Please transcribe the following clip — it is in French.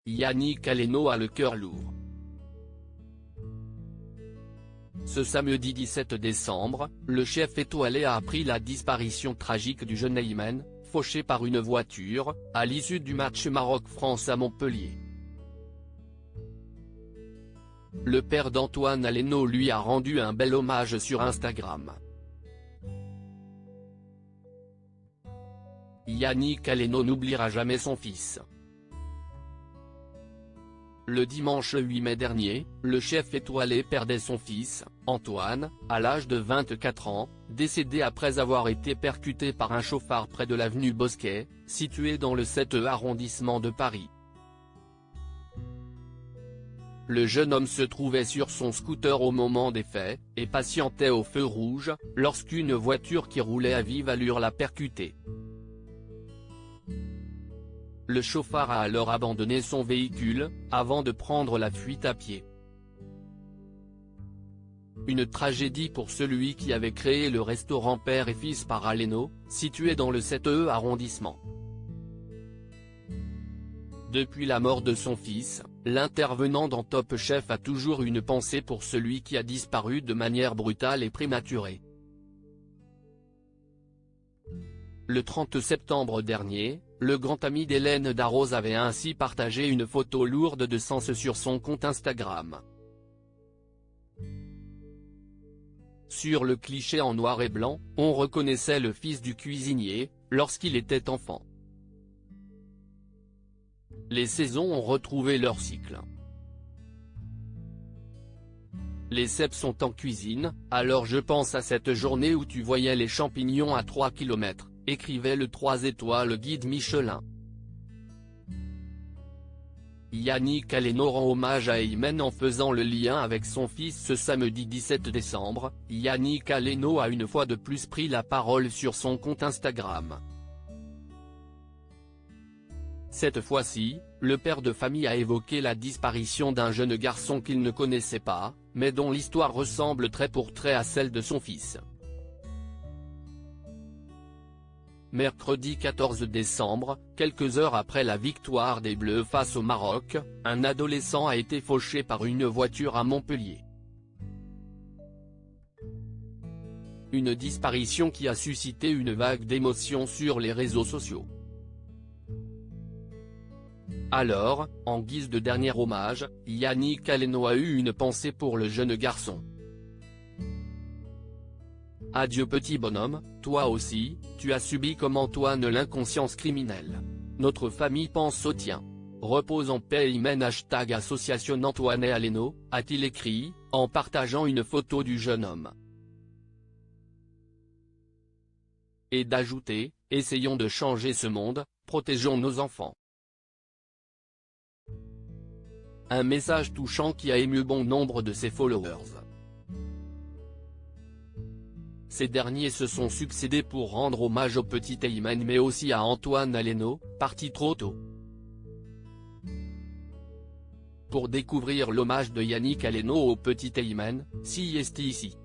Yannick Aleno a le cœur lourd. Ce samedi 17 décembre, le chef étoilé a appris la disparition tragique du jeune Aymen, fauché par une voiture, à l'issue du match Maroc-France à Montpellier. Le père d'Antoine Aleno lui a rendu un bel hommage sur Instagram. Yannick Aleno n'oubliera jamais son fils. Le dimanche 8 mai dernier, le chef étoilé perdait son fils, Antoine, à l'âge de 24 ans, décédé après avoir été percuté par un chauffard près de l'avenue Bosquet, située dans le 7e arrondissement de Paris. Le jeune homme se trouvait sur son scooter au moment des faits, et patientait au feu rouge, lorsqu'une voiture qui roulait à vive allure l'a percuté. Le chauffard a alors abandonné son véhicule, avant de prendre la fuite à pied. Une tragédie pour celui qui avait créé le restaurant Père et Fils par Aleno, situé dans le 7e arrondissement. Depuis la mort de son fils, l'intervenant dans Top Chef a toujours une pensée pour celui qui a disparu de manière brutale et prématurée. Le 30 septembre dernier, le grand ami d'Hélène Darroze avait ainsi partagé une photo lourde de sens sur son compte Instagram. Sur le cliché en noir et blanc, on reconnaissait le fils du cuisinier, lorsqu'il était enfant. Les saisons ont retrouvé leur cycle. Les cèpes sont en cuisine, alors je pense à cette journée où tu voyais les champignons à 3 km, écrivait le 3 étoiles guide Michelin. Yannick Aleno rend hommage à Aymen en faisant le lien avec son fils ce samedi 17 décembre, Yannick Aleno a une fois de plus pris la parole sur son compte Instagram. Cette fois-ci, le père de famille a évoqué la disparition d'un jeune garçon qu'il ne connaissait pas, mais dont l'histoire ressemble trait pour trait à celle de son fils. Mercredi 14 décembre, quelques heures après la victoire des Bleus face au Maroc, un adolescent a été fauché par une voiture à Montpellier. Une disparition qui a suscité une vague d'émotions sur les réseaux sociaux. Alors, en guise de dernier hommage, Yannick Aleno a eu une pensée pour le jeune garçon. Adieu petit bonhomme, toi aussi, tu as subi comme Antoine l'inconscience criminelle. Notre famille pense au tien. Repose en paix Aymen #association Antoine et Aleno, a-t-il écrit, en partageant une photo du jeune homme. Et d'ajouter, essayons de changer ce monde, protégeons nos enfants. Un message touchant qui a ému bon nombre de ses followers. Ces derniers se sont succédés pour rendre hommage au petit Aymen mais aussi à Antoine Aleno, parti trop tôt. Pour découvrir l'hommage de Yannick Aleno au petit Aymen, si est ici.